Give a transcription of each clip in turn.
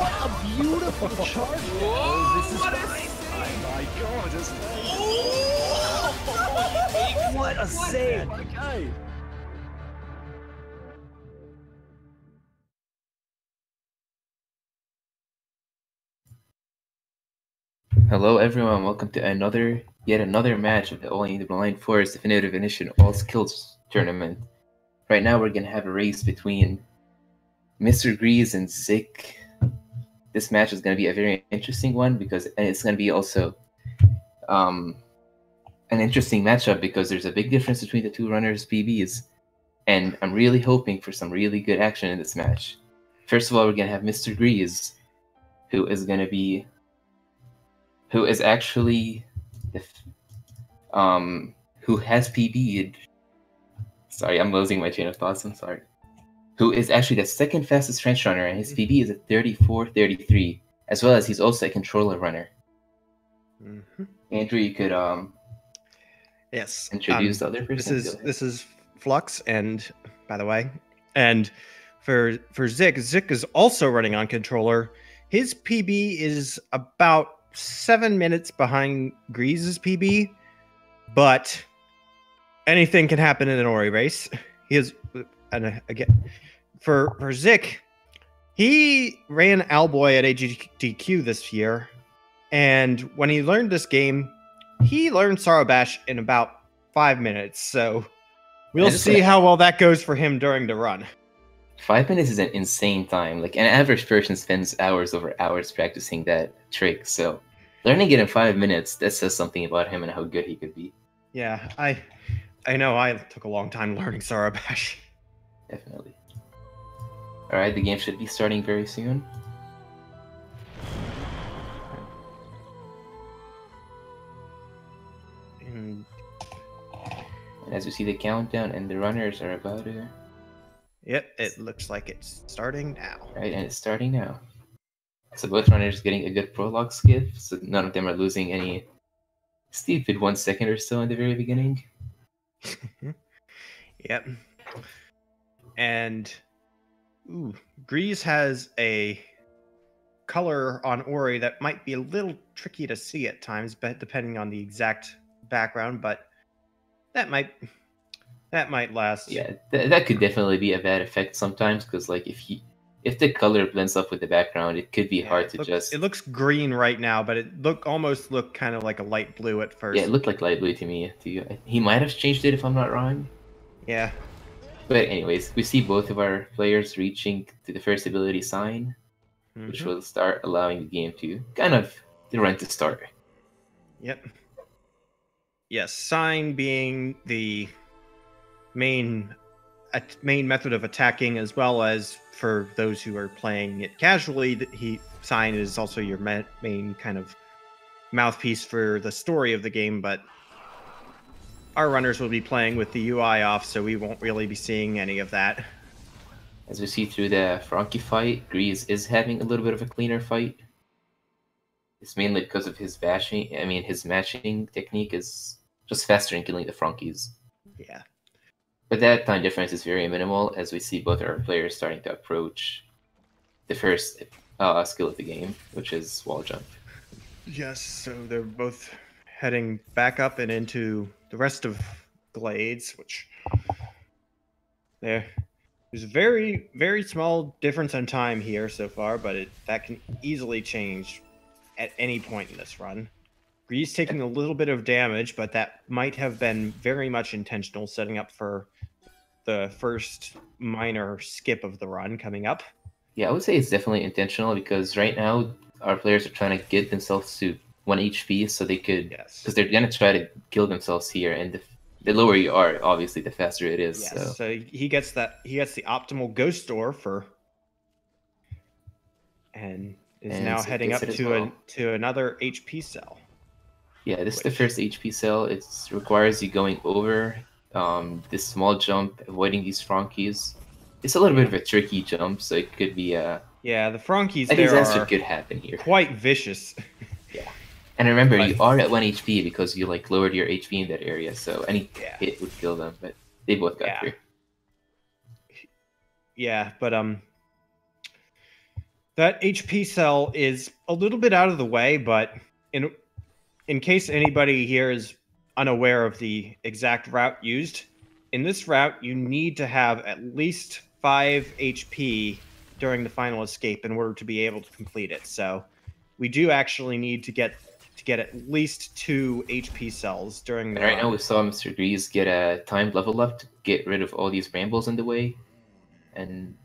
What a beautiful charge! Whoa, This is what fine. Oh my god! This is... Oh, What a save, my guy! Hello everyone, welcome to yet another match of the All in the Blind Forest Definitive Edition All Skills Tournament. Right now we're gonna have a race between MrGreeZ and Zic. This match is gonna be a very interesting one because it's gonna be also an interesting matchup because there's a big difference between the two runners' PBs, and I'm really hoping for some really good action in this match. First of all, we're gonna have MrGreeZ, who is actually who has PB'd. Sorry, I'm losing my chain of thoughts. I'm sorry. Who is actually the second fastest French runner, and his PB is at 34.33, as well as he's also a controller runner. Andrew, you could yes introduce the other person. This is Flux, and by the way, and for Zic is also running on controller. His PB is about 7 minutes behind Greez's PB, but anything can happen in an Ori race. He is, and again, for Zic, he ran Owlboy at AGDQ this year, and when he learned this game, he learned Sarabash in about 5 minutes. So we'll see how well that goes for him during the run. 5 minutes is an insane time. Like, an average person spends hours over hours practicing that trick, so learning it in 5 minutes, that says something about him and how good he could be. Yeah, I know I took a long time learning Sarabash. Definitely. Alright, the game should be starting very soon. And as you see the countdown, and the runners are about to... Yep, it looks like it's starting now. Right, and it's starting now. So both runners getting a good prologue skip, so none of them are losing any stupid 1 second or so in the very beginning. Yep. And Greez has a color on Ori that might be a little tricky to see at times, but depending on the exact background, but that might last. Yeah, that could definitely be a bad effect sometimes, because like if the color blends up with the background, it could be hard to just... It looks green right now, but it almost looked kind of like a light blue at first. Yeah, it looked like light blue to me. He might have changed it if I'm not wrong. Yeah. But anyways, we see both of our players reaching to the first ability sign, which will start allowing the game to the run to start. Yep. Yes, sign being the main method of attacking, as well as for those who are playing it casually, sign is also your main kind of mouthpiece for the story of the game, but our runners will be playing with the UI off, so we won't really be seeing any of that. As we see through the Frankie fight, Greez is having a little bit of a cleaner fight. It's mainly because of his his matching technique is just faster in killing the Frankies. Yeah. But that time difference is very minimal, as we see both our players starting to approach the first skill of the game, which is wall jump. Yes, so they're both heading back up and into the rest of Glades, which there's a very, very small difference in time here so far, but that can easily change at any point in this run. Greez taking a little bit of damage, but that might have been very much intentional, setting up for the first minor skip of the run coming up. Yeah, I would say it's definitely intentional, because right now our players are trying to get themselves to 1 HP so they could, because they're going to try to kill themselves here, and the lower you are, obviously, the faster it is. Yes, so he gets the optimal ghost door and is now heading up to another HP cell. Yeah, this is the first HP cell. It requires you going over this small jump, avoiding these Frankies. It's a little bit of a tricky jump, so it could be yeah, the Frankies a disaster could happen here. Quite vicious. Yeah. And remember, you are at 1 HP because you lowered your HP in that area, so any hit would kill them, but they both got through. Yeah, but That HP cell is a little bit out of the way, but in case anybody here is unaware of the exact route used, in this route you need to have at least 5 HP during the final escape in order to be able to complete it. So we do actually need to get at least 2 HP cells during the And right run. now we saw MrGreeZ get a timed level up to get rid of all these brambles in the way. And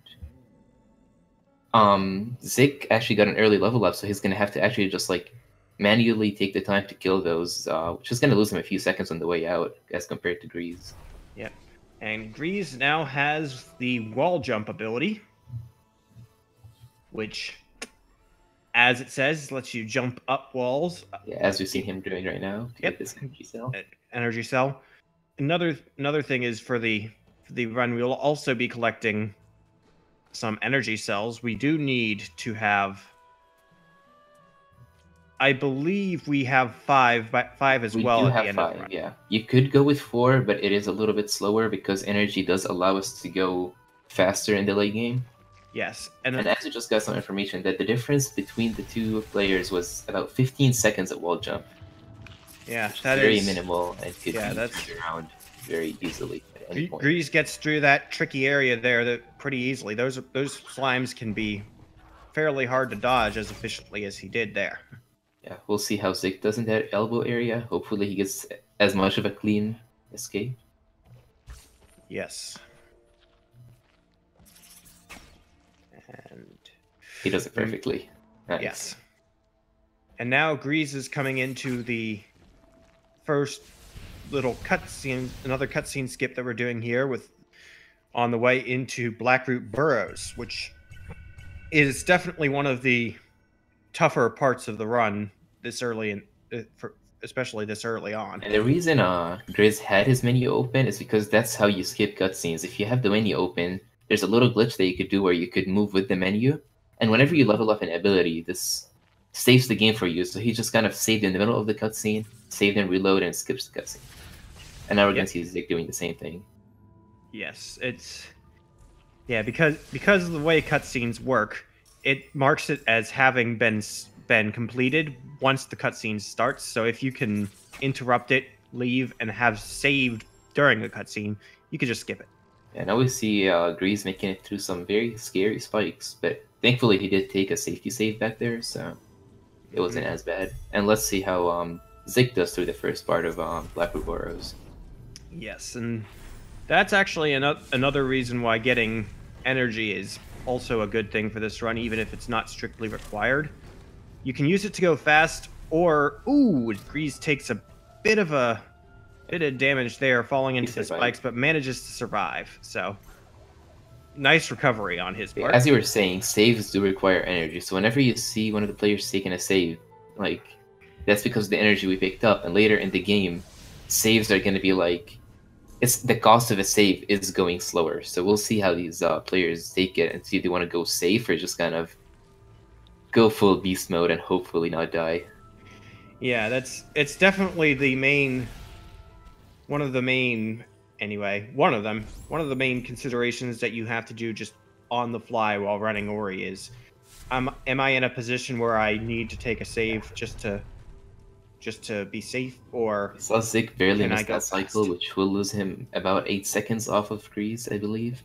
Zic actually got an early level up, so he's gonna have to actually just like manually take the time to kill those, which is gonna lose him a few seconds on the way out as compared to GreeZ. Yep. And GreeZ now has the wall jump ability, which, as it says, lets you jump up walls. Yeah, as we've seen him doing right now to get this energy cell. Energy cell. Another thing is for the run, we'll also be collecting some energy cells. We do need to have, I believe we have 5 as We well do at have the end of the 5, run. yeah. You could go with 4, but it is a little bit slower because energy does allow us to go faster in the late game. Yes, And I actually just got some information that the difference between the two players was about 15 seconds at wall jump. yeah, Which that is very is minimal and could be that's turned around very easily at any point. GreeZ gets through that tricky area there pretty easily. Those slimes can be fairly hard to dodge as efficiently as he did there. Yeah, we'll see how Zic does in that elbow area. Hopefully he gets as much of a clean escape. Yes. And he does it perfectly. Nice. Yes. And now GreeZ is coming into the first little cutscene, another cutscene skip that we're doing here with on the way into Blackroot Burrows, which is definitely one of the tougher parts of the run this early and especially this early on. And the reason GreeZ had his menu open is because that's how you skip cutscenes. If you have the menu open, there's a little glitch that you could do where you could move with the menu, and whenever you level up an ability, this saves the game for you. So he just kind of saved in the middle of the cutscene, saved and reload, and skips the cutscene. And now we're gonna see Zic doing the same thing. Yes, it's because of the way cutscenes work, it marks it as having been completed once the cutscene starts. So if you can interrupt it, leave, and have saved during the cutscene, you can just skip it. Yeah, now we see GreeZ making it through some very scary spikes, but thankfully he did take a safety save back there, so it wasn't as bad. And let's see how Zic does through the first part of Blackroot Burrows. Yes, and that's actually another reason why getting energy is also a good thing for this run, even if it's not strictly required. You can use it to go fast, or GreeZ takes a bit of damage there, falling into the spikes, but manages to survive. So nice recovery on his part. As you were saying, saves do require energy. So whenever you see one of the players taking a save, like that's because of the energy we picked up. And later in the game, saves are going to be like, it's the cost of a save is going slower. So we'll see how these players take it and see if they want to go safe or just kind of go full beast mode and hopefully not die. Yeah, it's definitely one of the main considerations that you have to do just on the fly while running Ori is, am I in a position where I need to take a save just to be safe, or I saw Zic barely miss that fast? cycle, which will lose him about 8 seconds off of GreeZ, I believe.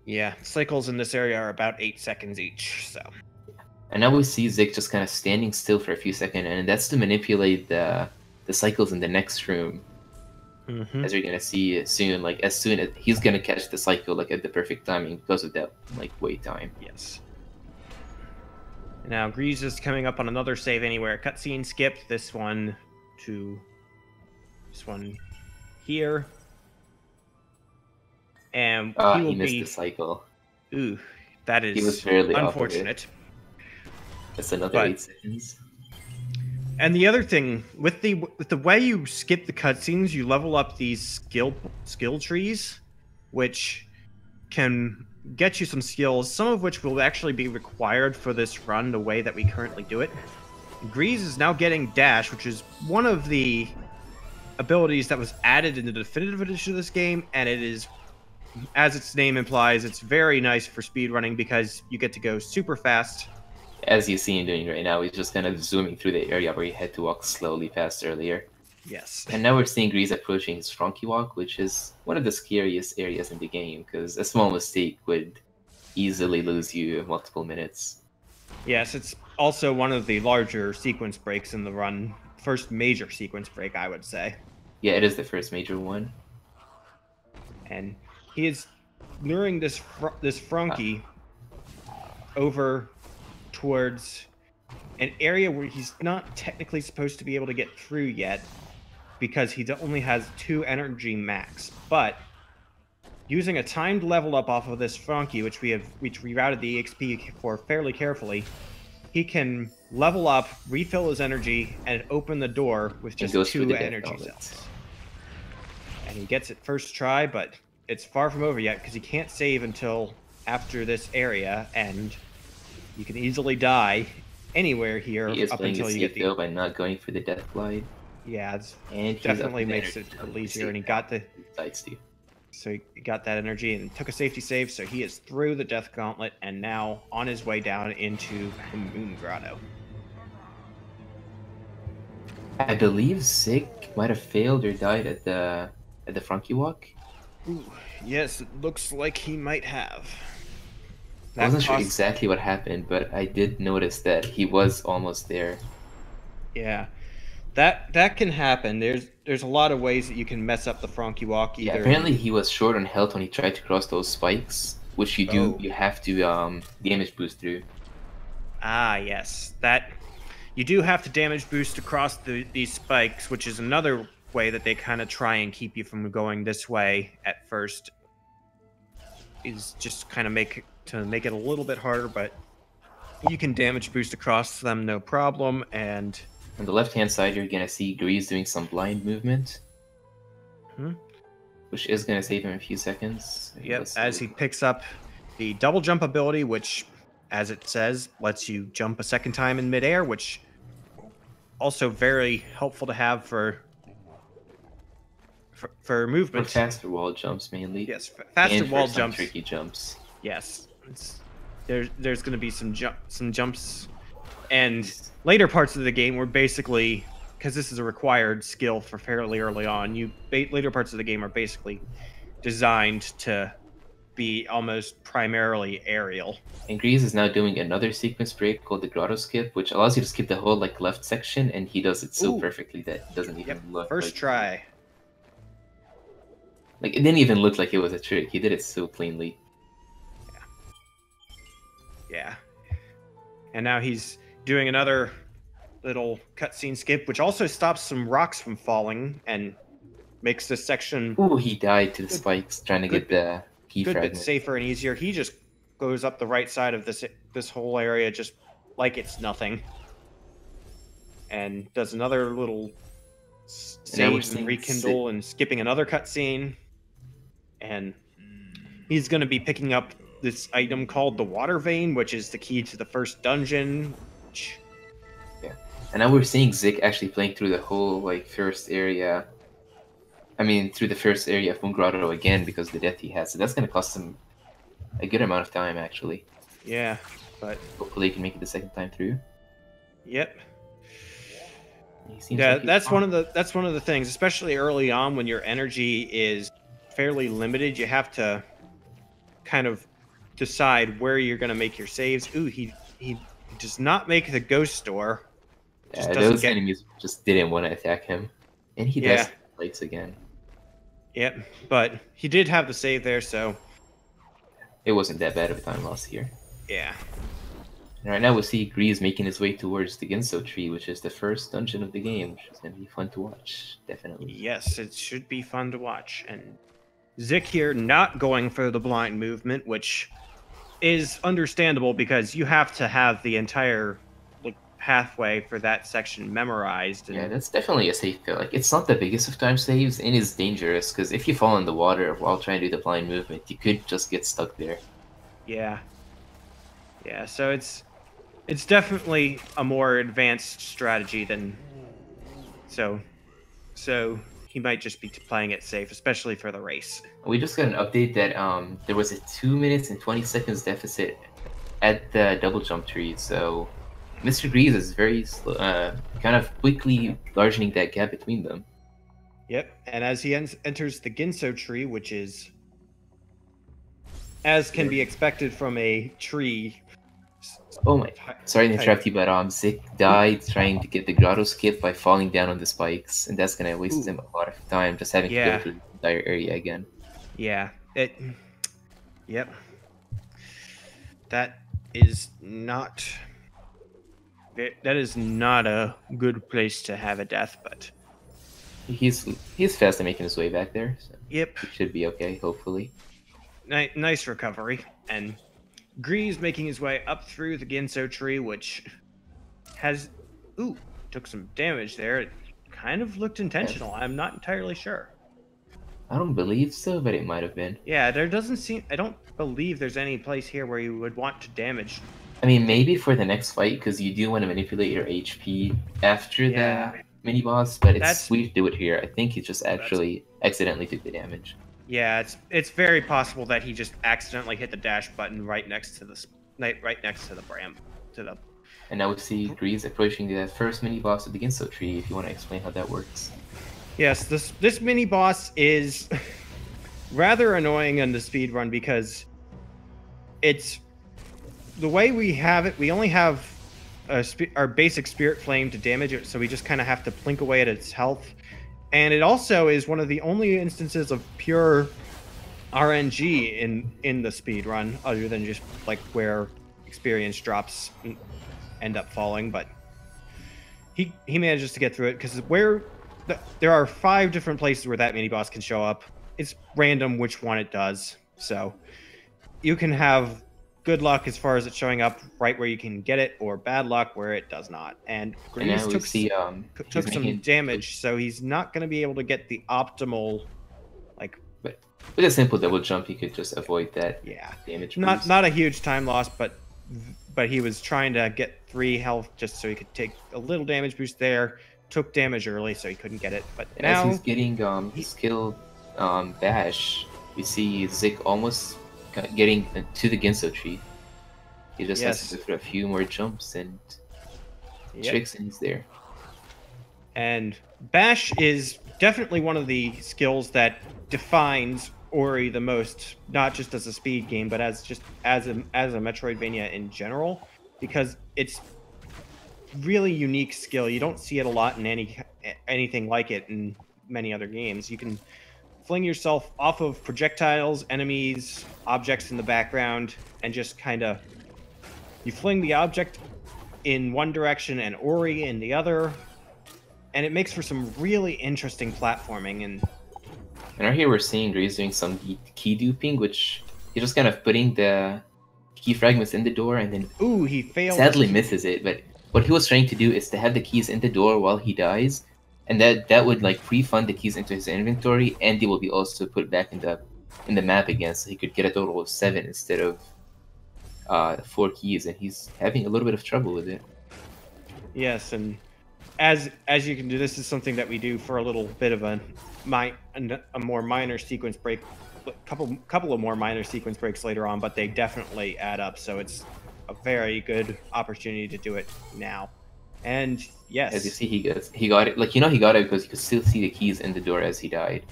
Yeah, cycles in this area are about 8 seconds each, so. And now we see Zic just kind of standing still for a few seconds, and that's to manipulate the cycles in the next room. As you're gonna see soon, like as soon as he's gonna catch the cycle like at the perfect timing because of that like wait time. Yes. Now GreeZ is coming up on another save anywhere cutscene skip. This one here, and he missed the cycle. Ooh, that is he was barely unfortunate. That's another 8 seconds. And the other thing with the way you skip the cutscenes, you level up these skill trees, which can get you some skills, some of which will actually be required for this run the way that we currently do it. GreeZ is now getting dash, which is one of the abilities that was added in the definitive edition of this game, and it is as its name implies, it's very nice for speedrunning because you get to go super fast. As you see him doing right now, he's just kind of zooming through the area where he had to walk slowly past earlier. Yes. And now we're seeing Grease approaching his Frankie Walk, which is one of the scariest areas in the game, because a small mistake would easily lose you multiple minutes. Yes, it's also one of the larger sequence breaks in the run. First major sequence break, I would say. Yeah, it is the first major one. And he is luring this Frankie over towards an area where he's not technically supposed to be able to get through yet because he only has 2 energy max. But using a timed level up off of this Frankie, which we routed the EXP for fairly carefully, he can level up, refill his energy, and open the door with just 2 energy cells. And he gets it first try, but it's far from over yet because he can't save until after this area, and you can easily die anywhere here up until you get the... by not going for the death glide. Yeah, and definitely makes it a little easier, and he got the... So he got that energy and took a safety save, so he is through the Death Gauntlet and now on his way down into the Moon Grotto. I believe Zic might have failed or died at the Frankie Walk. Ooh, yes, it looks like he might have. I wasn't sure exactly what happened, but I did notice that he was almost there. Yeah. That can happen. There's a lot of ways that you can mess up the Frankie Walk. Either... Yeah, apparently he was short on health when he tried to cross those spikes, which you have to damage boost through. Ah, yes. That you do have to damage boost across these spikes, which is another way that they kind of try and keep you from going this way at first. Is just kind of make it a little bit harder, but you can damage boost across them no problem. And on the left-hand side, you're gonna see Grease doing some blind movement, which is gonna save him a few seconds. Yep, as he picks up the double jump ability, which, as it says, lets you jump a second time in midair, which also very helpful to have for movement. For faster wall jumps, mainly. Yes, faster and wall for jumps. Tricky jumps. Yes, there's going to be some jumps, and later parts of the game were basically, because this is a required skill for fairly early on. Later parts of the game are basically designed to be almost primarily aerial. And Grease is now doing another sequence break called the Grotto Skip, which allows you to skip the whole left section, and he does it so perfectly that it doesn't even look. First try. Like, it didn't even look like it was a trick. He did it so cleanly. Yeah. And now he's doing another little cutscene skip, which also stops some rocks from falling and makes this section... Ooh, he died to the spikes trying to get the key fragment. Good bit safer and easier. He just goes up the right side of this whole area just like it's nothing. And does another little save and rekindle and skipping another cutscene. And he's going to be picking up this item called the Water Vein, which is the key to the first dungeon. Yeah, and now we're seeing Zic actually playing through the whole first area. I mean, through the first area of Moon Grotto again because of the death he has. So that's going to cost him a good amount of time, actually. Yeah, but hopefully he can make it the second time through. Yep. Yeah, that's one of the things, especially early on when your energy is fairly limited. You have to kind of decide where you're going to make your saves. Ooh, he does not make the ghost door. Yeah, those enemies just didn't want to attack him, and he does lights again. Yep, but he did have the save there, so it wasn't that bad of a time loss here. Yeah. And right now we'll see Grease making his way towards the Ginso tree, which is the first dungeon of the game, which is going to be fun to watch, definitely. Yes, it should be fun to watch. And Zic here not going for the blind movement, which is understandable because you have to have the entire pathway for that section memorized. And... yeah, that's definitely a safe kill. It's not the biggest of time saves, and it's dangerous because if you fall in the water while trying to do the blind movement, you could just get stuck there. Yeah. Yeah, so it's definitely a more advanced strategy than so he might just be playing it safe, especially for the race. We just got an update that there was a 2 minutes and 20 seconds deficit at the double jump tree, so MrGreeZ is very kind of quickly largening that gap between them. Yep, and as he enters the Ginso tree, which is, as can be expected from a tree. Oh my, sorry to interrupt you, but Zic died trying to get the grotto skip by falling down on the spikes, and that's gonna waste him a lot of time just having to go through the entire area again. Yeah, yep. That is not a good place to have a death, but he's fast at making his way back there. So yep, he should be okay, hopefully. Nice recovery, and GreeZ making his way up through the Ginso tree, which has took some damage there. It kind of looked intentional. I'm not entirely sure. I don't believe so, but it might have been. Yeah, there doesn't seem. I don't believe there's any place here where you would want to damage. I mean, maybe for the next fight, because you do want to manipulate your HP after the mini boss, but it's weird to do it here. I think he just actually accidentally took the damage. Yeah, it's very possible that he just accidentally hit the dash button right next to the bram And now we see GreeZ approaching the first mini boss of the Ginso tree. If you want to explain how that works. Yes, this mini boss is rather annoying in the speed run because it's the way we have it. We only have our basic spirit flame to damage it, so we just kind of have to plink away at its health. And it also is one of the only instances of pure RNG in the speed run, other than just like where experience drops end up falling. But he manages to get through it because there are 5 different places where that mini boss can show up. It's random which one it does, so you can have good luck as far as it showing up right where you can get it, or bad luck where it does not. And GreeZ took some damage, so he's not going to be able to get the optimal, like. But with a simple double jump, he could just avoid that. Damage. Not a huge time loss, but he was trying to get 3 health just so he could take a little damage boost there. Took damage early, so he couldn't get it. But now as he's getting his skill bash, we see Zic almost getting to the Ginso tree. He just has to go through a few more jumps and tricks, and he's there. And bash is definitely one of the skills that defines Ori the most, not just as a speed game, but as a Metroidvania in general, because it's really unique skill. You don't see it a lot in anything like it in many other games. You can fling yourself off of projectiles, enemies, objects in the background, and just kind of you fling the object in one direction and Ori in the other, and it makes for some really interesting platforming. And right here we're seeing GreeZ doing some key duping, which he's just kind of putting the key fragments in the door, and then he failed. Sadly misses it, but what he was trying to do is to have the keys in the door while he dies, and that would like pre-fund the keys into his inventory, and they will be also put back in the map again, so he could get a total of 7 instead of 4 keys, and he's having a little bit of trouble with it. Yes, and as you can do, this is something that we do for a little bit of a more minor sequence break, couple of more minor sequence breaks later on, but they definitely add up. So it's a very good opportunity to do it now. And yes, as you see, he got it. Like, he got it because you could still see the keys in the door as he died.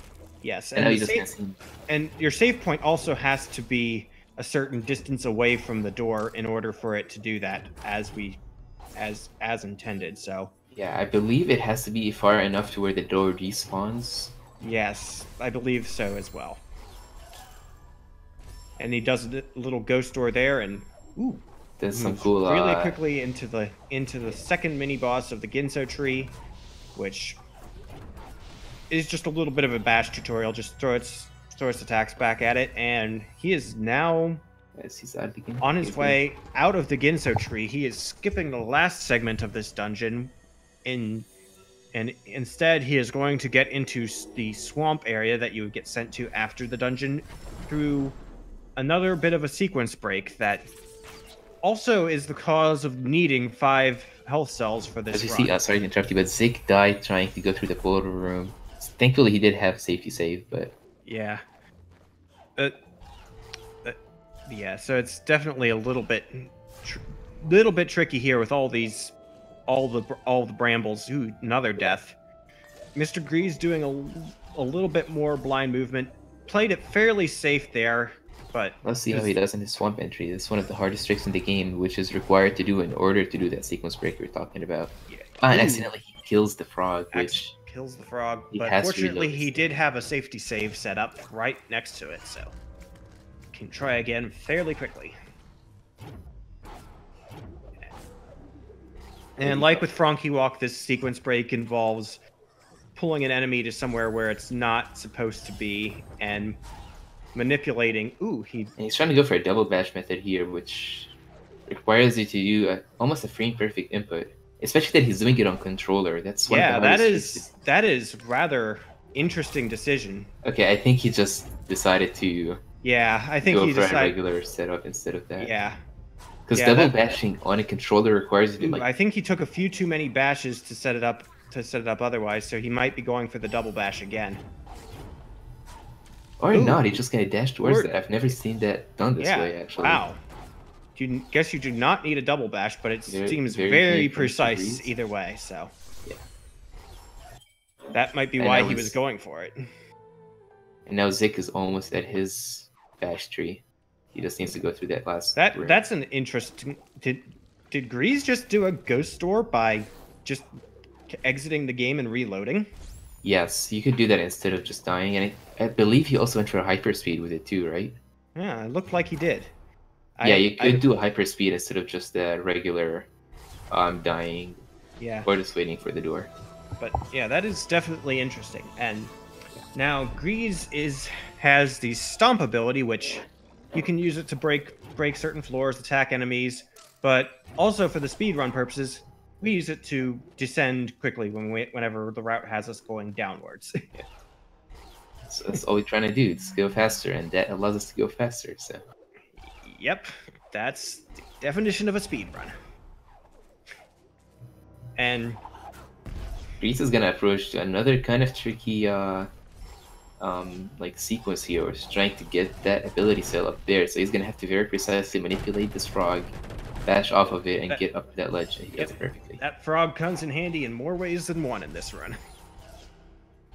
Yes, and your save point also has to be a certain distance away from the door in order for it to do that as intended. So yeah, I believe it has to be far enough to where the door respawns. Yes, I believe so as well. And he does a little ghost door there, and there's some cool really quickly into the second mini boss of the Ginso tree, which is just a little bit of a bash tutorial. Just throw its attacks back at it, and he is now on his way out of the Ginso tree. He is skipping the last segment of this dungeon, and instead he is going to get into the swamp area that you would get sent to after the dungeon through another bit of a sequence break that also is the cause of needing 5 health cells for this run. As you see, sorry to interrupt you, but Zic died trying to go through the portal room. Thankfully, he did have safety save, but Yeah. Uh, yeah, so it's definitely a little bit tricky here with all the brambles. Ooh, another death. MrGreeZ doing a little bit more blind movement. Played it fairly safe there, but let's see how he does in his swamp entry. It's one of the hardest tricks in the game, which is required to do in order to do that sequence break we're talking about. Yeah. And accidentally he kills the frog, which kills the frog. he But has to fortunately, reload he his did have a safety save set up right next to it, so can try again fairly quickly. And like with Frankie Walk, this sequence break involves pulling an enemy to somewhere where it's not supposed to be and manipulating. Ooh, And he's trying to go for a double bash method here, which requires you to do almost a frame perfect input. Especially that he's doing it on controller. That's one of the hardest that is rather interesting decision. Okay, I think he just decided to Yeah, I think go he for decided a regular setup instead of that. Yeah. Because Yeah, double bashing on a controller requires you to, I think he took a few too many bashes to set it up otherwise, so he might be going for the double bash again. Or not, he's just gonna dash towards it. I've never seen that done this way, actually. Wow. Guess you do not need a double bash, but it seems very precise either way, so. Yeah. That might be why he was going for it. And now Zic is almost at his bash tree. He just needs to go through that last room. That's an interesting... Did MrGreeZ just do a ghost door by just exiting the game and reloading? Yes, you could do that instead of just dying, and I believe he also went for a hyperspeed with it too, right? Yeah, it looked like he did. Yeah, you could do a hyperspeed instead of just a regular dying. Yeah. Or just waiting for the door. But yeah, that is definitely interesting. And now MrGreeZ has the stomp ability, which you can use it to break certain floors, attack enemies, but also for the speedrun purposes, we use it to descend quickly whenever the route has us going downwards. Yeah. So that's all we're trying to do, is go faster, and that allows us to go faster, so. Yep, that's the definition of a speedrun. And MrGreeZ is gonna approach another kind of tricky like sequence here, where he's trying to get that ability cell up there, so he's gonna have to very precisely manipulate this frog, bash off of it, and get up to that ledge, and he does it perfectly. That frog comes in handy in more ways than one in this run.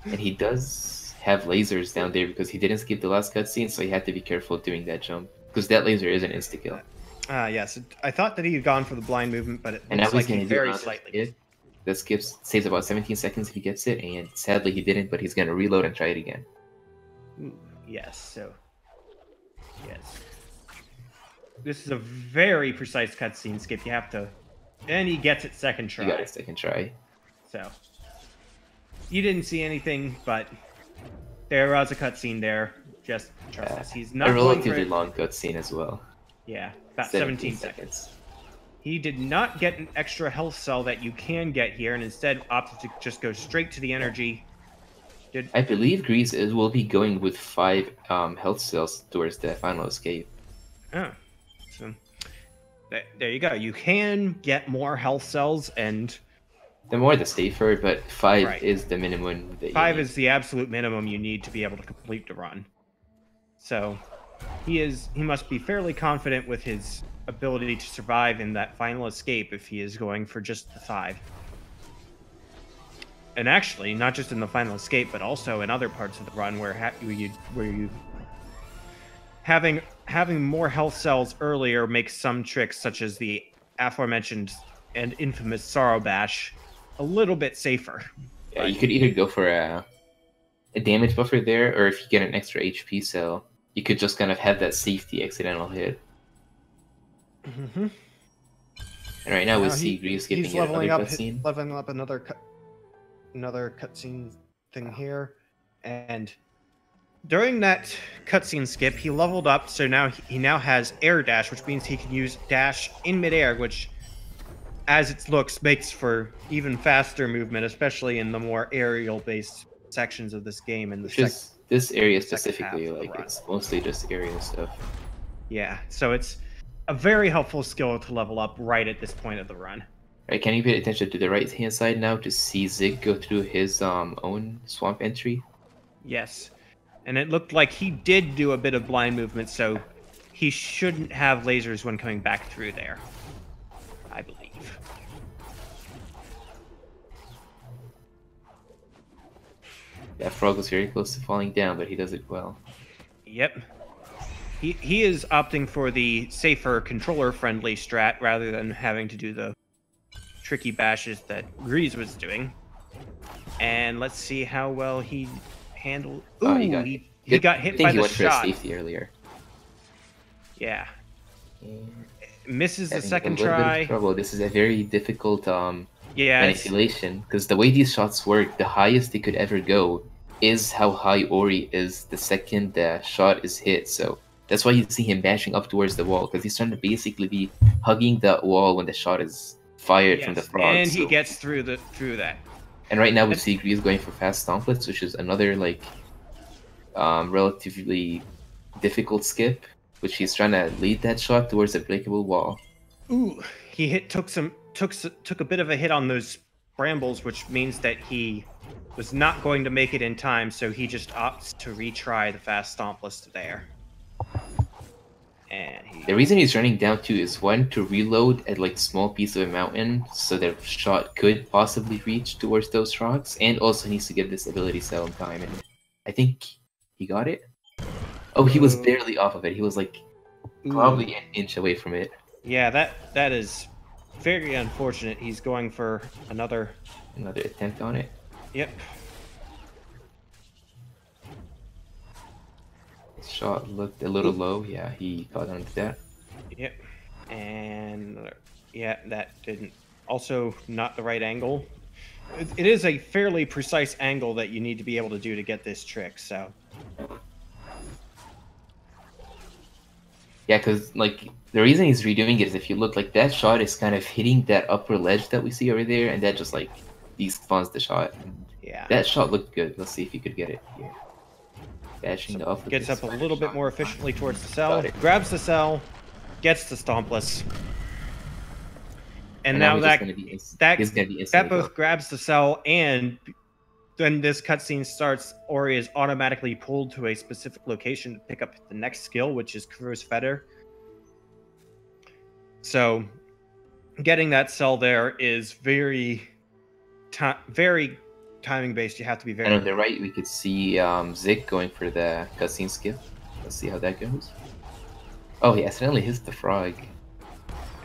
And he does have lasers down there because he didn't skip the last cutscene, so he had to be careful doing that jump, because that laser is an insta-kill. Yes, I thought that he had gone for the blind movement, but it looks like he very slightly. That saves about 17 seconds if he gets it, and sadly he didn't, but he's gonna reload and try it again. Ooh, yes, yes. This is a very precise cutscene skip. You have to... And he gets it second try. You got it second try. So. You didn't see anything, but there was a cutscene there. Just trust us. He's not a going relatively for long cutscene as well. Yeah, about 17 seconds. He did not get an extra health cell that you can get here, and instead opted to just go straight to the energy. I believe MrGreeZ will be going with 5 health cells towards the final escape. Oh, so there you go. You can get more health cells, and the more the safer, but 5 is the minimum. That 5 is the absolute minimum you need to be able to complete the run. So he must be fairly confident with his ability to survive in that final escape if he is going for just the 5. And actually, not just in the final escape, but also in other parts of the run where you having more health cells earlier makes some tricks, such as the aforementioned and infamous Sorrow Bash, a little bit safer. Yeah, you could either go for a damage buffer there, or if you get an extra HP cell, you could just kind of have that safety accidental hit. Mm-hmm. And right now we see MrGreeZ skipping another cutscene. Leveling up another cutscene thing here, and during that cutscene skip, he leveled up, so now he now has air dash, which means he can use dash in midair, which, as it looks, makes for even faster movement, especially in the more aerial-based sections of this game. And this area specifically, like it's mostly just aerial stuff. Yeah, so it's a very helpful skill to level up right at this point of the run. Right, can you pay attention to the right hand side now to see Zic go through his own swamp entry? Yes. And it looked like he did do a bit of blind movement, so he shouldn't have lasers when coming back through there, I believe. That frog was very close to falling down, but he does it well. Yep. He is opting for the safer controller-friendly strat rather than having to do the tricky bashes that MrGreeZ was doing. And let's see how well he handled. Ooh, he got hit by the shot. I think he went for a safety earlier. Yeah. Misses the second try. Trouble. This is a very difficult manipulation because the way these shots work, the highest they could ever go is how high Ori is the second the shot is hit. So that's why you see him bashing up towards the wall, because he's trying to basically be hugging the wall when the shot is fired from the frog. And he gets through that. And right now we see MrGreeZ going for fast stomplets, which is another like relatively difficult skip, which he's trying to lead that shot towards a breakable wall. Ooh, he took a bit of a hit on those brambles, which means that he was not going to make it in time, so he just opts to retry the fast stompless there. And the reason he's running down too is one, to reload at like small piece of a mountain so the shot could possibly reach towards those rocks, and also needs to get this ability cell in time. And I think he got it. Oh, he was barely off of it. He was like probably an inch away from it. Yeah, that is very unfortunate. He's going for another attempt on it. Yep. His shot looked a little low. Yeah, he caught onto that. Yep. And yeah, that didn't. Also, not the right angle. It is a fairly precise angle that you need to be able to do to get this trick. So. Yeah, because like the reason he's redoing it is if you look, like that shot is kind of hitting that upper ledge that we see over there, and that just like despawns the shot. And yeah. That shot looked good. Let's see if you could get it here. Bashing the upper. Gets up a little bit more efficiently towards the cell. Grabs the cell, gets the stompless. And now that both grabs the cell, and then this cutscene starts. Ori is automatically pulled to a specific location to pick up the next skill, which is Kuro's Fetter. So, getting that cell there is very timing based. You have to be very. And on the right, we could see Zic going for the cutscene skill. Let's see how that goes. Oh, he accidentally hits the frog.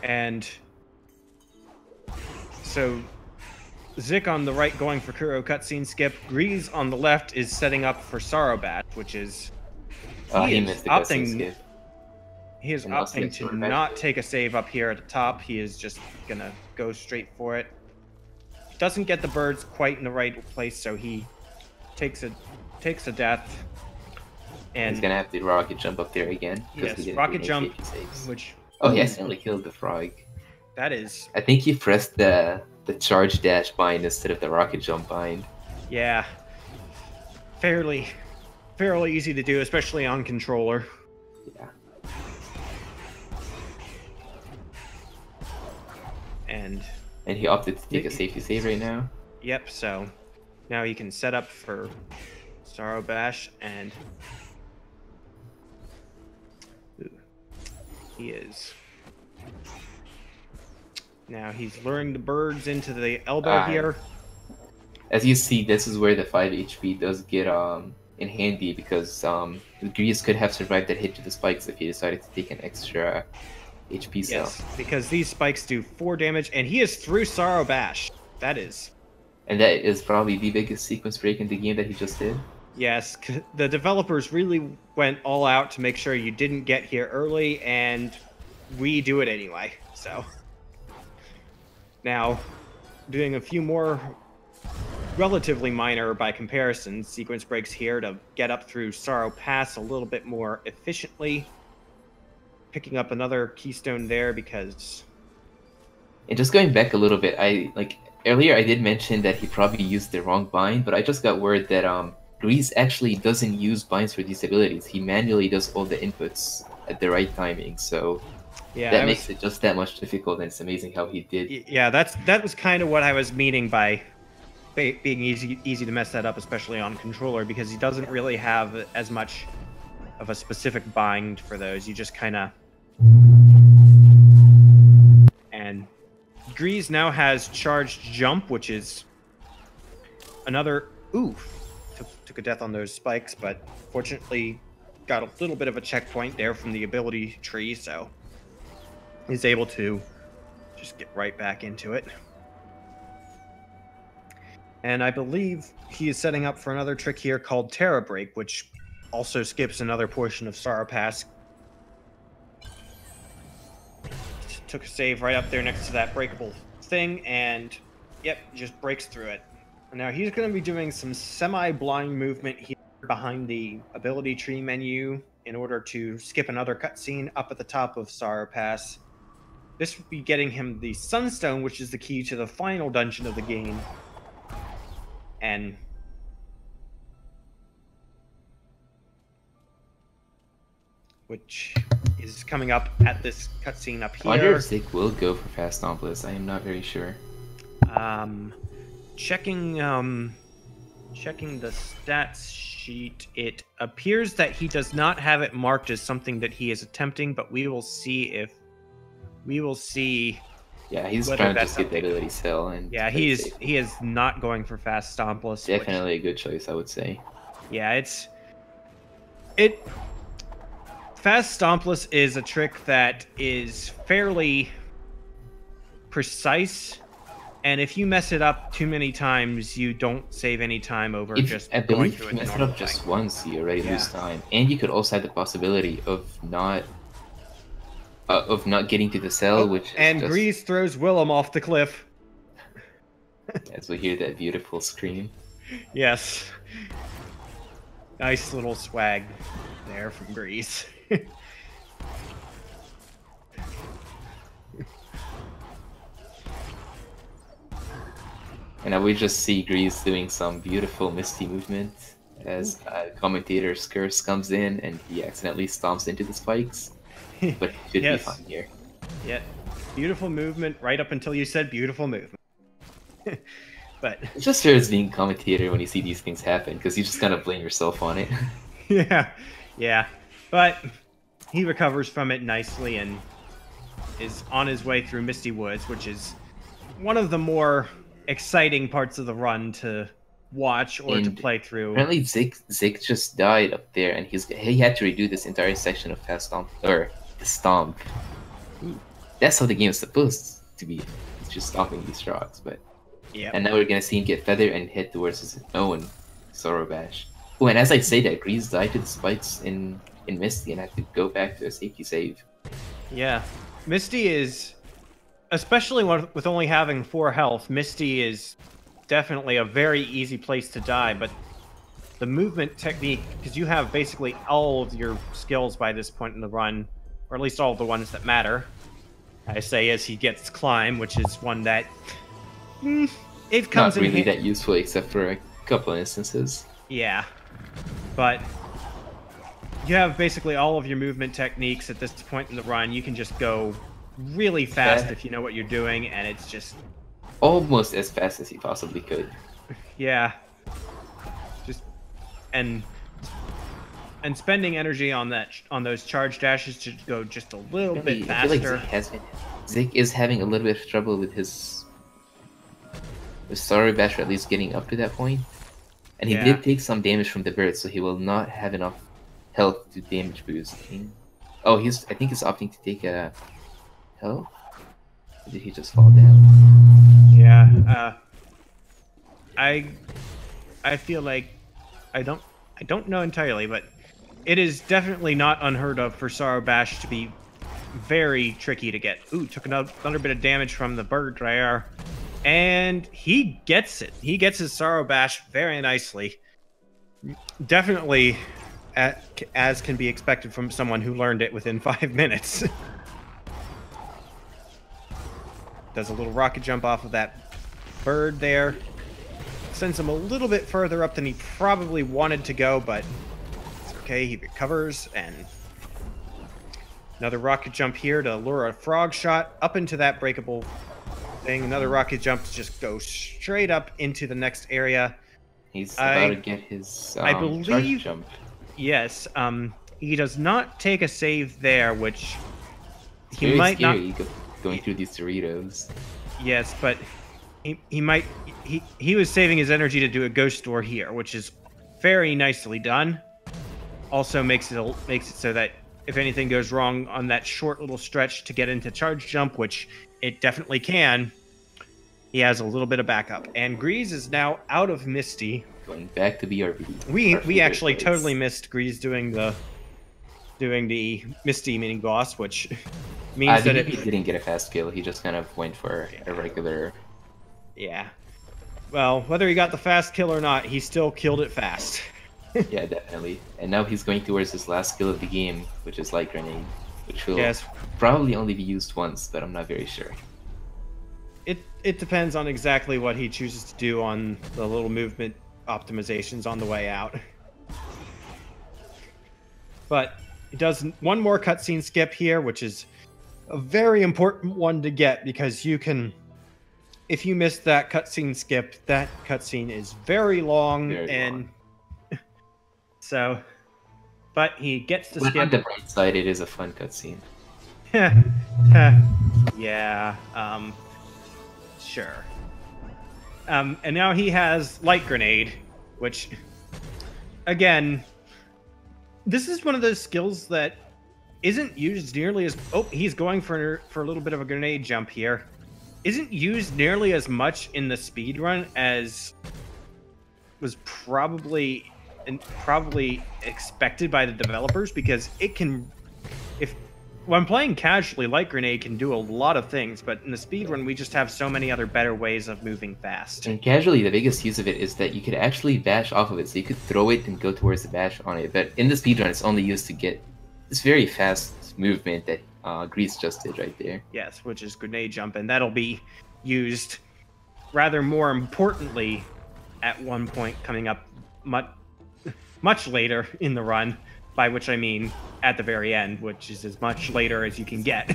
And so Zic on the right going for Kuro cutscene skip. MrGreeZ on the left is setting up for Sorrow Bash, which is he missed the cutscene skip. He is opting to not take a save up here at the top. He is just gonna go straight for it. Doesn't get the birds quite in the right place, so he takes a death. And he's gonna have to rocket jump up there again. Yes, rocket jump, which he accidentally killed the frog. That is. I think he pressed the charge dash bind instead of the rocket jump bind. Yeah, fairly easy to do, especially on controller. Yeah. And he opted to take a safety save right now. Yep. So now he can set up for Sorrow Bash, and he is. Now he's luring the birds into the elbow here. As you see, this is where the 5 HP does get in handy, because MrGreeZ could have survived that hit to the spikes if he decided to take an extra HP cell. Yes, because these spikes do 4 damage, and he is through Sorrow Bash. That is. And that is probably the biggest sequence break in the game that he just did. Yes, the developers really went all out to make sure you didn't get here early, and we do it anyway, so. Now, doing a few more relatively minor by comparison sequence breaks here to get up through Sorrow Pass a little bit more efficiently. Picking up another keystone there because... And just going back a little bit, earlier I did mention that he probably used the wrong bind, but I just got word that MrGreeZ actually doesn't use binds for these abilities. He manually does all the inputs at the right timing, so Yeah, That makes it just that much difficult, and it's amazing how he did. Yeah, that was kind of what I was meaning by being easy to mess that up, especially on controller, because he doesn't really have as much of a specific bind for those. You just kind of... And MrGreeZ now has charged jump, which is another... Ooh, took a death on those spikes, but fortunately got a little bit of a checkpoint there from the ability tree, so he's able to just get right back into it. And I believe he is setting up for another trick here called Terra Break, which also skips another portion of Sorrow Pass. Took a save right up there next to that breakable thing, and yep, just breaks through it. And now he's going to be doing some semi-blind movement here behind the ability tree menu in order to skip another cutscene up at the top of Sorrow Pass. This would be getting him the Sunstone, which is the key to the final dungeon of the game. And which is coming up at this cutscene up here. I wonder if Zic will go for Fast Stompless. I am not very sure. Checking the stats sheet, it appears that he does not have it marked as something that he is attempting, but we will see. Yeah, he's trying to just get the ability cell, and yeah, he is not going for Fast Stompless. Definitely a good choice, I would say. Yeah, Fast Stompless is a trick that is fairly precise, and if you mess it up too many times, you don't save any time over just going through it. If you mess it up just once, you already lose time, and you could also have the possibility of not getting to the cell, which is and MrGreeZ throws Willem off the cliff. As we hear that beautiful scream. Yes. Nice little swag there from MrGreeZ. And now we just see MrGreeZ doing some beautiful misty movement as commentator's curse comes in and he accidentally stomps into the spikes. But it should be fine here. Yeah, beautiful movement right up until you said beautiful movement. But it just hurts being commentator when you see these things happen because you just kind of blame yourself on it. yeah. But he recovers from it nicely and is on his way through Misty Woods, which is one of the more exciting parts of the run to watch or to play through. Apparently Zic just died up there, and he had to redo this entire section of Fast Stomp, or the Stomp. Ooh. That's how the game is supposed to be. It's just stomping these rocks, but yeah. And now we're gonna see him get feathered and head towards his own Sorrow Bash. Oh, and as I say that, MrGreeZ died to the spikes in Misty and had to go back to a safety save. Yeah, Misty is, especially with only having 4 health, Misty is definitely a very easy place to die, but the movement technique, because you have basically all of your skills by this point in the run, or at least all of the ones that matter, I say, as he gets Climb, which is one that it comes not really that useful except for a couple of instances. Yeah, but you have basically all of your movement techniques at this point in the run. You can just go really fast if you know what you're doing, and it's just almost as fast as he possibly could. Yeah. Just and spending energy on those charge dashes to go just a little bit faster. I feel like Zic is having a little bit of trouble with his Sorrow Bash, or at least getting up to that point. And he did take some damage from the bird, so he will not have enough health to damage boost. Oh, I think he's opting to take a health? Or did he just fall down? Yeah, I feel like I don't know entirely, but it is definitely not unheard of for Sorrow Bash to be very tricky to get. Ooh, took another bit of damage from the bird there. And he gets it. He gets his Sorrow Bash very nicely. Definitely as can be expected from someone who learned it within 5 minutes. Does a little rocket jump off of that bird there. Sends him a little bit further up than he probably wanted to go, but it's okay. He recovers, and Another rocket jump here to lure a frog shot up into that breakable thing. Another rocket jump to just go straight up into the next area. He's about to get his I charge believe, jump. yes, he does not take a save there, which It's he very might not. scary going through these Doritos. Yes, but he might. He was saving his energy to do a ghost door here, which is very nicely done. Also makes it so that if anything goes wrong on that short little stretch to get into charge jump, which it definitely can, he has a little bit of backup. And GreeZ is now out of Misty. Going back to BRB. We actually totally missed GreeZ doing the Misty mini boss, which means that he didn't get a fast kill. He just kind of went for a regular. Yeah. Well, whether he got the fast kill or not, he still killed it fast. Yeah, definitely. And now he's going towards his last skill of the game, which is Light Grenade, which will probably only be used once, but I'm not very sure. It depends on exactly what he chooses to do on the little movement optimizations on the way out. But it does one more cutscene skip here, which is a very important one to get, because you can, if you miss that cutscene skip, that cutscene is very long. So, but he gets to skip. On the bright side, it is a fun cutscene. Yeah, sure. And now he has Light Grenade, which, again, this is one of those skills that isn't used nearly as... Oh, he's going for a little bit of a grenade jump here. Isn't used nearly as much in the speedrun as was probably expected by the developers, because it can... When playing casually, Light Grenade can do a lot of things, but in the speedrun, we just have so many other better ways of moving fast. And casually, the biggest use of it is that you could actually bash off of it, so you could throw it and go towards the bash on it. But in the speedrun, it's only used to get this very fast movement that GreeZ just did right there. Yes, which is grenade jump, and that'll be used rather more importantly at one point coming up much later in the run. By which I mean at the very end, which is as much later as you can get.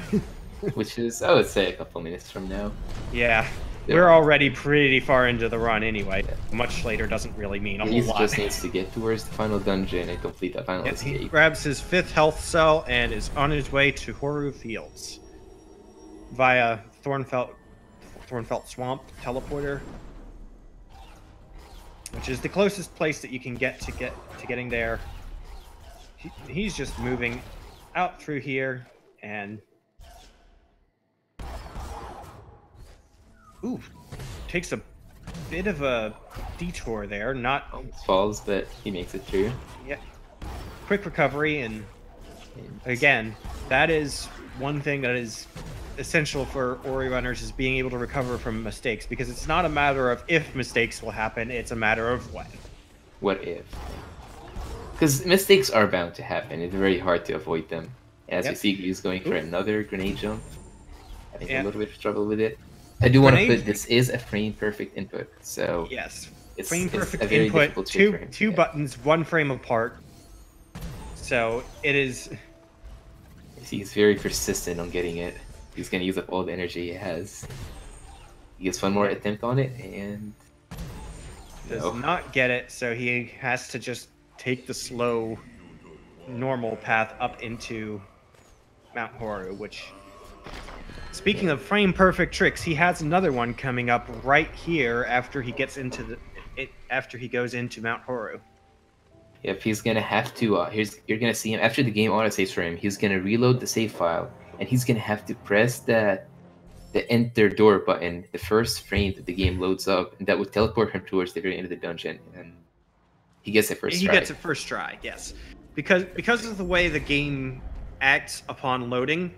Which is, I would say, a couple minutes from now. Yeah, we're already pretty far into the run anyway. Much later doesn't really mean a whole lot. He just needs to get towards the final dungeon and complete that final escape. He grabs his 5th health cell and is on his way to Horu Fields via Thornfelt Swamp teleporter, which is the closest place that you can get to getting there. He's just moving out through here, and takes a bit of a detour there. Not almost falls, but he makes it through. Yeah, quick recovery, and again, that is one thing that is essential for Ori runners, is being able to recover from mistakes, because it's not a matter of if mistakes will happen; it's a matter of when. What if? Because mistakes are bound to happen. It's very hard to avoid them. As we see, he's going for another grenade jump. Having a little bit of trouble with it. I do want to put this is a frame perfect input, so yes, it's frame perfect a very input. difficult Two buttons, one frame apart. So it is. He's very persistent on getting it. He's gonna use up all the energy he has. He gets one more attempt on it and does not get it. So he has to just take the slow, normal path up into Mount Horu, which, speaking of frame perfect tricks, he has another one coming up right here after he gets into after he goes into Mount Horu. Yep, he's gonna have to. You're gonna see him after the game autosaves for him. He's gonna reload the save file, and he's gonna have to press the enter door button the first frame that the game loads up, and that would teleport him towards the very end of the dungeon. And he gets it first try. He gets it first try, yes. Because of the way the game acts upon loading,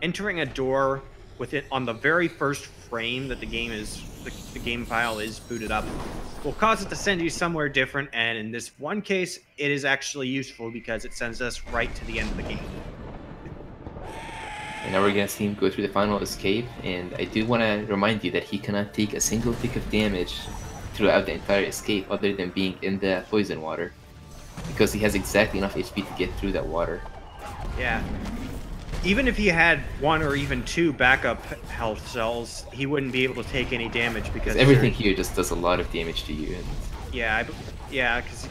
entering a door with it on the very first frame that the game file is booted up will cause it to send you somewhere different, and in this one case, it is actually useful because it sends us right to the end of the game. And now we're gonna see him go through the final escape, and I do want to remind you that he cannot take a single tick of damage throughout the entire escape other than being in the poison water, because he has exactly enough HP to get through that water. Yeah. even if he had 1 or even 2 backup health cells, he wouldn't be able to take any damage because everything here just does a lot of damage to you. And yeah, because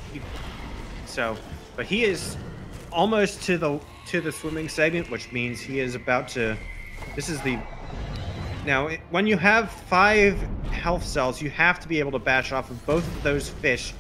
but he is almost to the swimming segment, which means he is about to. This is the. Now, when you have 5 health cells, you have to be able to bash off of both of those fish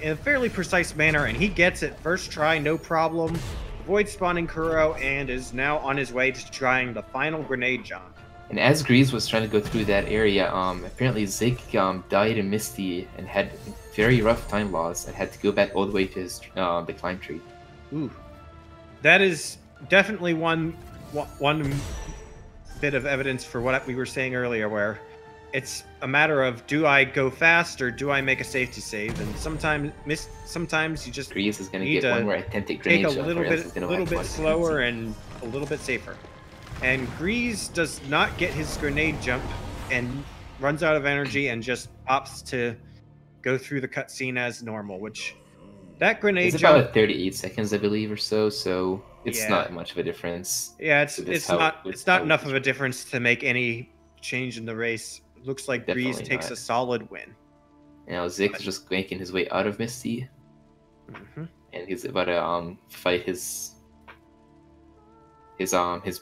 in a fairly precise manner, and he gets it first try, no problem. Avoids spawning Kuro, and is now on his way to trying the final grenade jump. And as MrGreeZ was trying to go through that area, apparently Zic died in Misty and had very rough time loss and had to go back all the way to his the climb tree. Ooh, that is definitely one bit of evidence for what we were saying earlier, where it's a matter of, do I go fast or do I make a safety save? And sometimes you just MrGreeZ is going to need get one more attempted grenade take a jump, little bit slower and a little bit safer. And MrGreeZ does not get his grenade jump and runs out of energy and just opts to go through the cutscene as normal, which that grenade it's jump... about 38 seconds, I believe, or so it's not much of a difference. Yeah, it's not enough of a difference to make any change in the race. Looks like MrGreeZ takes a solid win. Now Zic is just making his way out of Misty, and he's about to fight his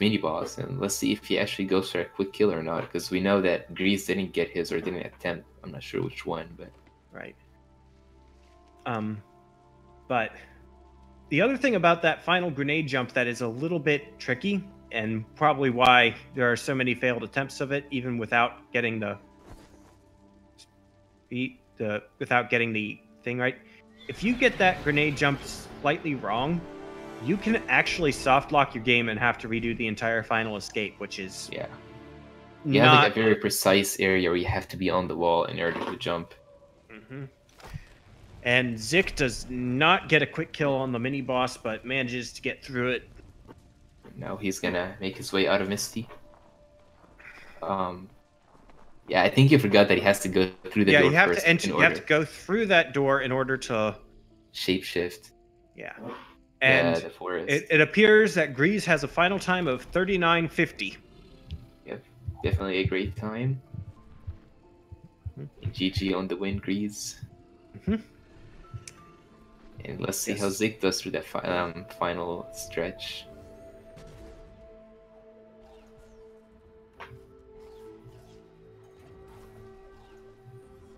mini boss, and let's see if he actually goes for a quick kill or not, because we know that MrGreeZ didn't get his or didn't attempt. I'm not sure which one, but right. But the other thing about that final grenade jump that is a little bit tricky, and probably why there are so many failed attempts of it, even without getting the thing right. If you get that grenade jump slightly wrong, you can actually soft lock your game and have to redo the entire final escape, which is you have like a very precise area where you have to be on the wall in order to jump. And Zic does not get a quick kill on the mini boss, but manages to get through it. Now he's gonna make his way out of Misty. Yeah, I think you forgot that he has to go through the door you have first. To enter. You have to go through that door in order to shapeshift. Yeah, and the forest. It appears that MrGreeZ has a final time of 39:50. Yep, definitely a great time. GG on the win, MrGreeZ. And let's see how Zic does through that final stretch.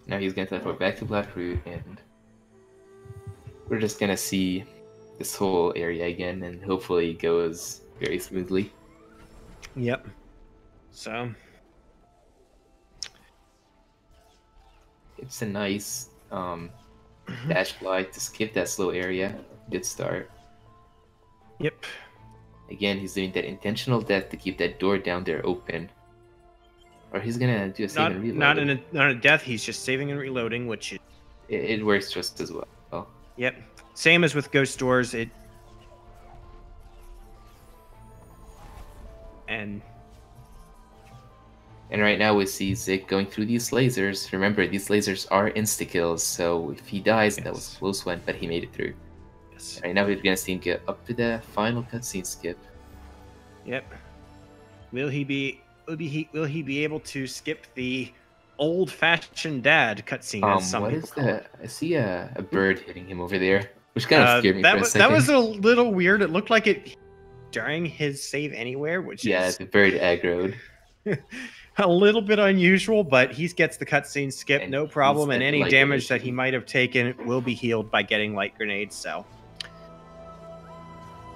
Now he's gonna teleport back to Blackroot, and we're just gonna see this whole area again, and hopefully it goes very smoothly. Yep. So it's a nice dash glide to skip that slow area. Good start. Yep. Again, he's doing that intentional death to keep that door down there open. Or he's gonna do a save and reload. Not a death, he's just saving and reloading, which it works just as well. Yep. Same as with Ghost Doors, And right now we see Zic going through these lasers. Remember, these lasers are insta-kills, so if he dies, that was a close one, but he made it through. Yes. Right now we're gonna see him get up to the final cutscene skip. Yep. Will he be able to skip the old-fashioned dad cutscene? As some what people is call that? it? I see a bird hitting him over there, which kind of scared me for a second. That was a little weird. It looked like it during his save anywhere, which is the bird aggroed. a little bit unusual, but he gets the cutscene skip, no problem, and any damage that he might have taken will be healed by getting light grenades. So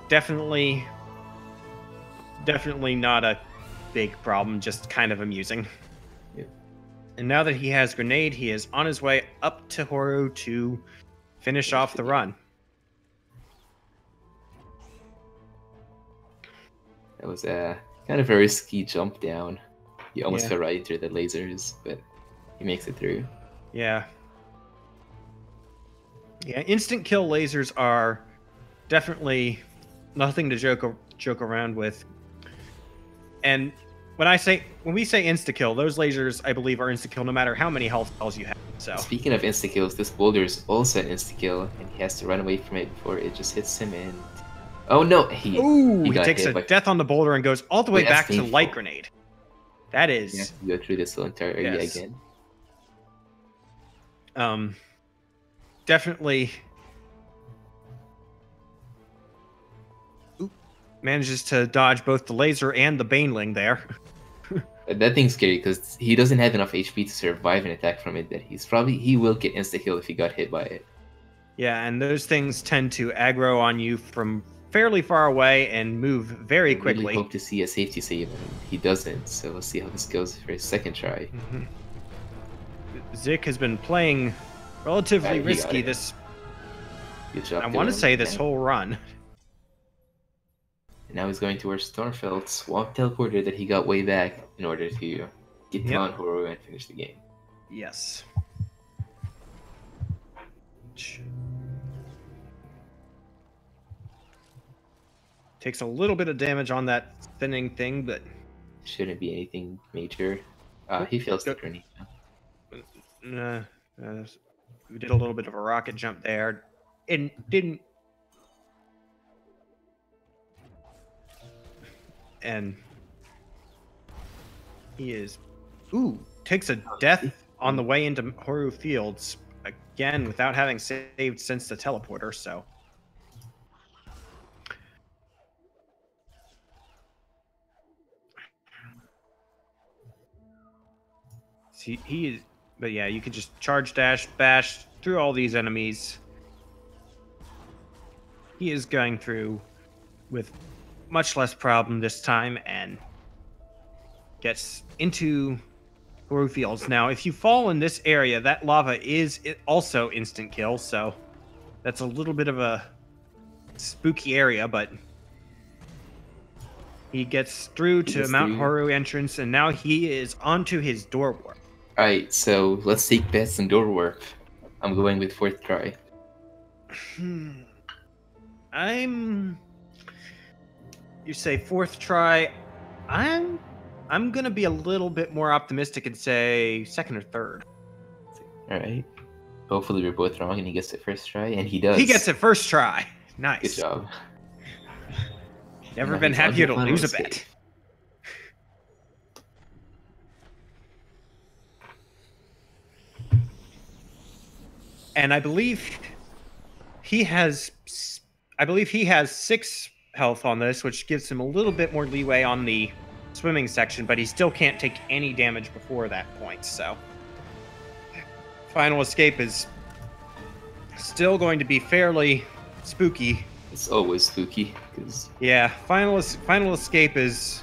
definitely not a big problem, just kind of amusing. Yep. And now that he has grenade, he is on his way up to Horu to finish off the run. That was a kind of a risky jump down. He almost fell right into the lasers, but he makes it through. Yeah. Yeah, instant kill lasers are definitely nothing to joke around with. And when we say insta kill, those lasers I believe are insta kill no matter how many health cells you have. So speaking of insta kills, this boulder is also an insta kill, and he has to run away from it before it just hits him, and Oh no, Ooh, he got takes hit a by- death on the boulder and goes all the way Wait, that's back to painful. light grenade. That You is, have to go through this whole entire area Yes. again. Definitely. Oop, manages to dodge both the laser and the baneling there. That thing's scary because he doesn't have enough HP to survive an attack from it. That he will get insta kill if he got hit by it. Yeah, and those things tend to aggro on you from fairly far away and move very I quickly. really hope to see a safety save, and he doesn't. So we'll see how this goes for his second try. Mhm. Zic has been playing relatively He got risky it. this. Good job. I want to Dylan. say this Yeah. whole run. And now he's going towards Stormfeld's swap teleporter that he got way back in order to get Yep. Talon Horo and finish the game. Yes. Takes a little bit of damage on that thinning thing, but Shouldn't be anything major. He fails the grenade. we did a little bit of a rocket jump there. And didn't. And he is. Ooh, takes a death on the way into Horu Fields again without having saved since the teleporter, so. He is, but yeah, you can just charge dash, bash through all these enemies. He is going through with much less problem this time and gets into Horu Fields. Now, if you fall in this area, that lava is also instant kill, so that's a little bit of a spooky area, but he gets through to Mount Horu entrance, and now he is onto his door warp. Alright, so let's take bets and door warp. I'm going with fourth try. You say fourth try. I'm gonna be a little bit more optimistic and say second or third. Alright. Hopefully we're both wrong and he gets it first try, and he does. He gets it first try. Nice. Good job. Never Now been he's on happier the to final lose a escape. bet. And I believe he has 6 health on this, which gives him a little bit more leeway on the swimming section, but he still can't take any damage before that point, so final escape is still going to be fairly spooky. It's always spooky because Yeah, final escape is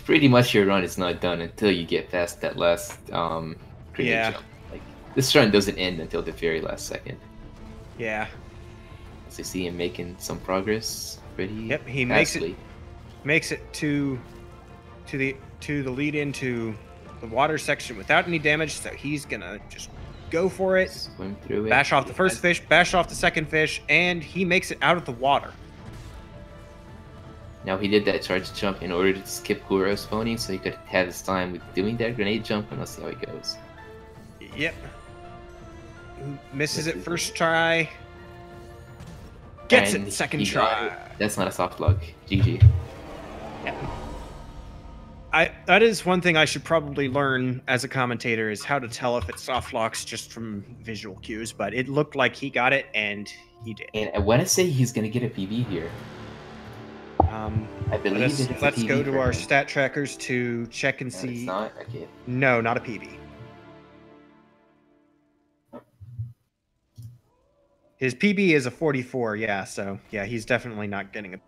pretty much your run is not done until you get past that last grenade Yeah. jump. Like this run doesn't end until the very last second. yeah. So you see him making some progress pretty Yep, he fastly. makes it to the lead into the water section without any damage, so he's gonna just go for it. Swim through it. Bash off the first fish, bash off the second fish, and he makes it out of the water. Now he did that charge jump in order to skip Kuro's spawning so he could have his time with doing that grenade jump, and let's see how it goes. Yep. Misses it first try. Gets And it second he got try. it. That's not a soft log. GG. That is one thing I should probably learn as a commentator is how to tell if it soft locks just from visual cues, but it looked like he got it and he did. And I want to say he's going to get a PB here. I believe that it's a Let's PB go to for our him. stat trackers to check and No, see. it's not? Okay. No, not a PB. His PB is a 44, yeah, so yeah, he's definitely not getting a.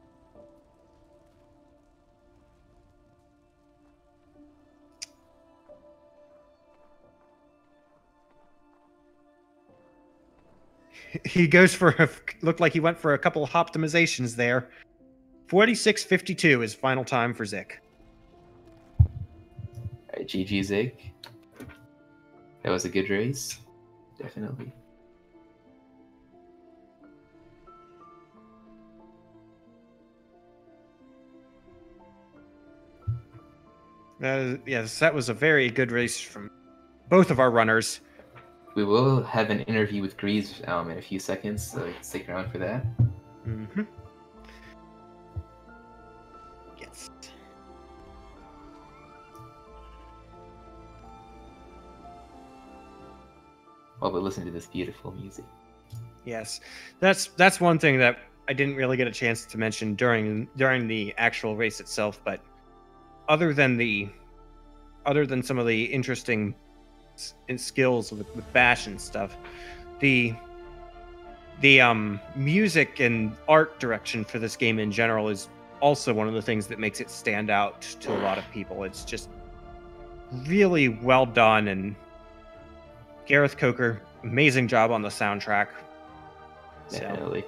He goes for looked like he went for a couple of optimizations there. 46.52 is final time for Zic. Alright, GG Zic. That was a good race. Definitely. Yes, that was a very good race from both of our runners. We will have an interview with MrGreeZ in a few seconds, so stick around for that. Mm-hmm. Yes. While we listen to this beautiful music. Yes, that's one thing that I didn't really get a chance to mention during the actual race itself. But other than some of the interesting skills with Bash and stuff, the music and art direction for this game in general is also one of the things that makes it stand out to a lot of people. It's just really well done, and Gareth Coker, amazing job on the soundtrack. Definitely.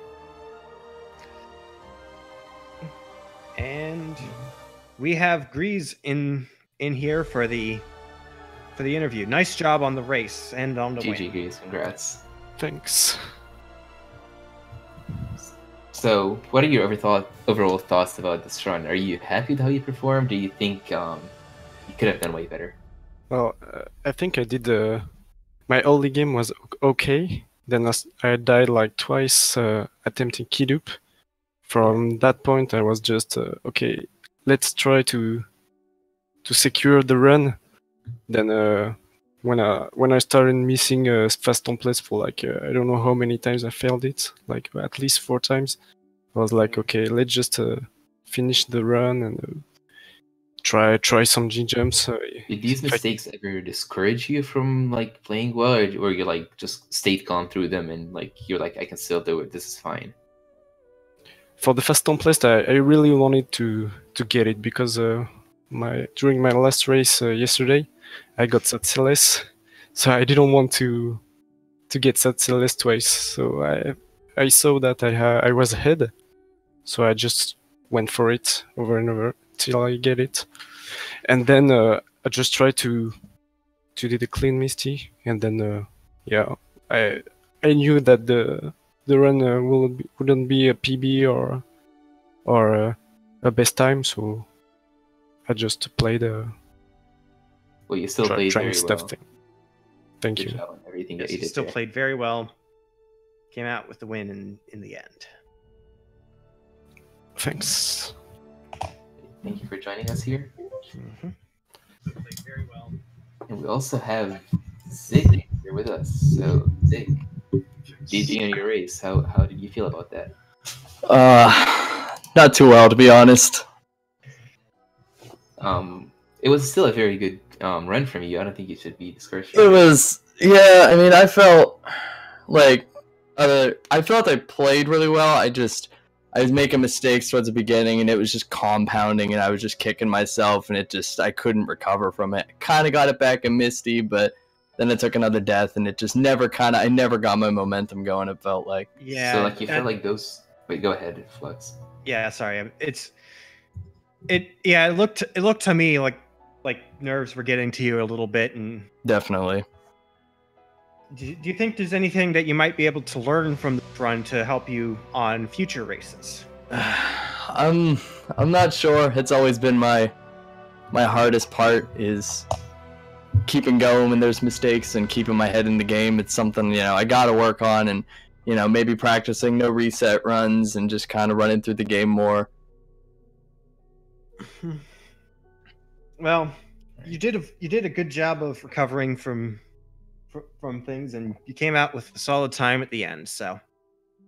And we have MrGreeZ in here for the interview. Nice job on the race and on the win. GG MrGreeZ, congrats. Thanks. So, what are your overall thoughts about this run? Are you happy with how you performed? Do you think you could have done way better? Well, I think I did my early game was okay. Then I died like twice attempting key loop. From that point, I was just okay. Let's try to secure the run. Then when I started missing fast templates for like I don't know how many times I failed it, like at least 4 times. I was like, okay, let's just finish the run and try some G jumps. Did these mistakes ever discourage you from like playing well, or you like just stayed calm through them and like you're like, I can still do it. This is fine. For the fast template, I really wanted to get it because during my last race yesterday, I got Satseles, so I didn't want to get Satseles twice. So I saw that I was ahead, so I just went for it over and over till I get it, and then I just tried to do the clean Misty, and then yeah, I knew that the run wouldn't be a PB or a best time, so I just played Well, you still played very well. Thing. Thank Good you. job on everything Yes, that you you did still there. played very well. Came out with the win in the end. Thanks. Thank you for joining us here. Mm-hmm. Played very well. And we also have Zic here with us. So, Zic, GG on your race. How did you feel about that? Not too well, to be honest. It was still a very good run from you. I don't think you should be discouraged. It was, yeah, I mean, I felt like, I felt I played really well. I was making mistakes towards the beginning, and it was just compounding, and I was just kicking myself, and I couldn't recover from it. Kind of got it back in Misty, but then it took another death, and it just I never got my momentum going, it felt like. Yeah. So, like, you feel like those... Wait, go ahead, Flux. Yeah, sorry. It looked to me like nerves were getting to you a little bit. And Definitely. do you think there's anything that you might be able to learn from this run to help you on future races? I'm not sure. It's always been my hardest part is keeping going when there's mistakes and keeping my head in the game. It's something, I got to work on, and maybe practicing no reset runs and just kind of running through the game more. Well, you did a good job of recovering from things, and you came out with a solid time at the end. So,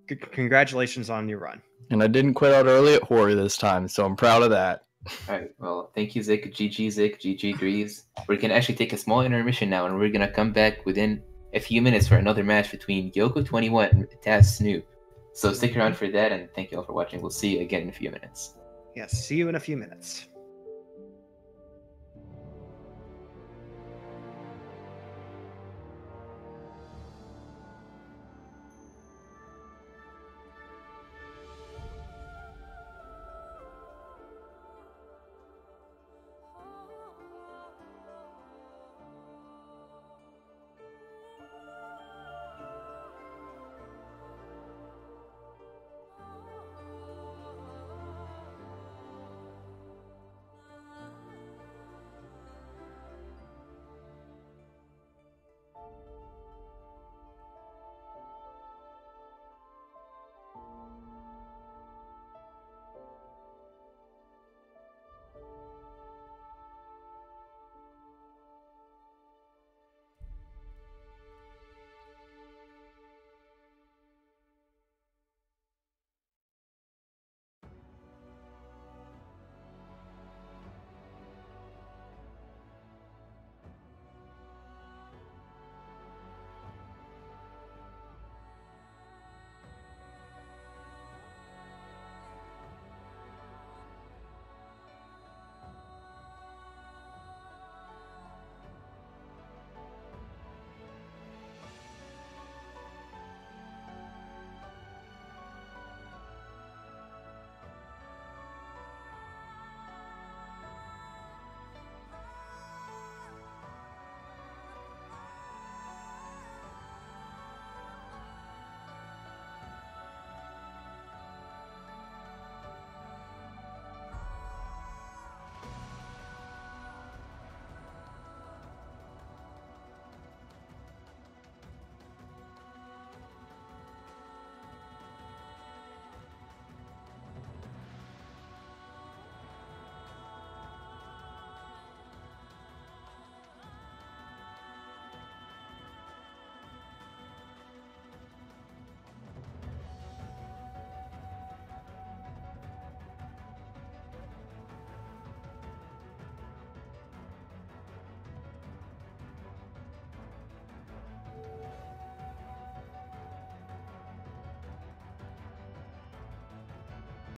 congratulations on your run. And I didn't quit out early at Hori this time, so I'm proud of that. All right, well, thank you, Zic. GG, Zic. GG, MrGreeZ. We're going to actually take a small intermission now, and we're going to come back within a few minutes for another match between Yoko21 and Taz Snoop. So stick around for that, and thank you all for watching. We'll see you again in a few minutes. Yes, see you in a few minutes.